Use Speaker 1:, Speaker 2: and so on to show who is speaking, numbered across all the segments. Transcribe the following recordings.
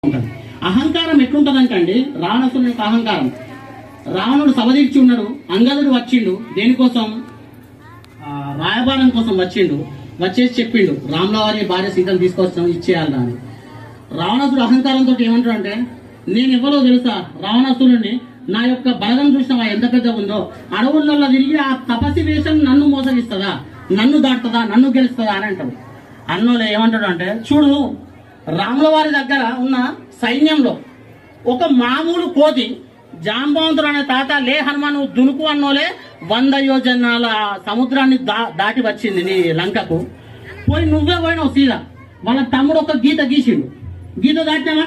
Speaker 1: ఉంటుంది. అహంకారం ఎట్లుంటదంటే అండి, రావణాసురుని యొక్క అహంకారం. రావణుడు సభ తీర్చి ఉన్నాడు, అంగదుడు వచ్చిండు దేనికోసం, రాయబారం కోసం వచ్చిండు. వచ్చేసి చెప్పిండు రాముల వారి భార్య సీతను తీసుకొస్తాం ఇచ్చేయాలి అని. రావణాసుడు అహంకారంతో ఏమంటాడు అంటే, నేను ఎవరో తెలుసా, రావణాసురుడిని నా యొక్క బలగం చూసినా ఎంత పెద్ద ఉందో, అడవుల్లో తిరిగి ఆ తపసి వేషం నన్ను మోసగిస్తుందా, నన్ను దాటుతుందా, నన్ను గెలుస్తుందా అని అంటాడు. అన్నోళ్ళు ఏమంటాడు అంటే, చూడు రాముల వారి దగ్గర ఉన్న సైన్యంలో ఒక మామూలు కోతి, జాంబవంతుడు అనే తాత లే హనుమాను దునుకు అన్నోలే 100 యోజనాల సముద్రాన్ని దాటి వచ్చింది నీ లంకకు. పోయి నువ్వే పోయినావు సీదా. వాళ్ళ తమ్ముడు ఒక గీత గీసిండు, గీత దాటినామా.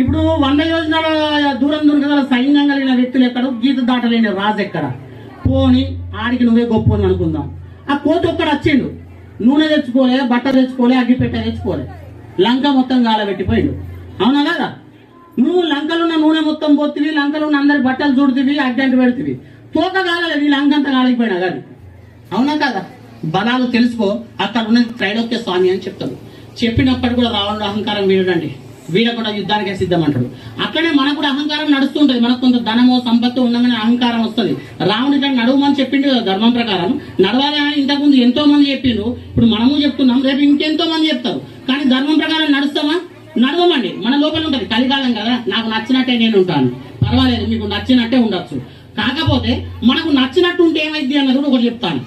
Speaker 1: ఇప్పుడు 100 యోజనాల దూరం దొరకగల సైన్యం కలిగిన వ్యక్తులు ఎక్కడ, గీత దాటలేని రాజు ఎక్కడ. పోని ఆడికి నువ్వే గొప్ప అనుకుందాం. ఆ కోతి ఒక్కడ వచ్చిండు, నూనె తెచ్చుకోలే, బట్ట తెచ్చుకోలే, అగ్గిపెట్ట తెచ్చుకోలే, లంక మొత్తం గాలబెట్టిపోయిండు. అవునా కదా? నువ్వు లంకలున్న నూనె మొత్తం పోతివి, లంకలు ఉన్న అందరి బట్టలు చూడుతీవి, అడ్డంటి పెడుతుంది, తోక కాలేదు ఈ లంక అంతా కాలిపోయినా కానీ. అవునా కదా? బలాలు తెలుసుకో. అక్కడ ఉన్నది త్రైలోక్య స్వామి అని చెప్తాడు. చెప్పినప్పటికీ కూడా రావణుడు అహంకారం వీడడండి, వీడకుండా యుద్ధానికే సిద్ధమంటాడు. అక్కడే మనకు కూడా అహంకారం నడుస్తుంటది. మనకు కొంత ధనమో సంపత్తు ఉండగానే అహంకారం వస్తుంది. రావణుడి నడవమని చెప్పిండు కదా ధర్మం ప్రకారం, నడవాలి అని ఇంతకుముందు ఎంతో మంది చెప్పిండు. ఇప్పుడు మనము చెప్తున్నాం, రేపు ఇంకెంతో మంది చెప్తారు. కానీ ధర్మం ప్రకారం నడుస్తామా? నడవమండి. మన లోపల ఉంటది, కలికాలం కదా, నాకు నచ్చినట్టే నేను ఉంటాను, పర్వాలేదు మీకు నచ్చినట్టే ఉండొచ్చు. కాకపోతే మనకు నచ్చినట్టు ఉంటే ఏమైంది అన్నది కూడా ఒకటి చెప్తాను.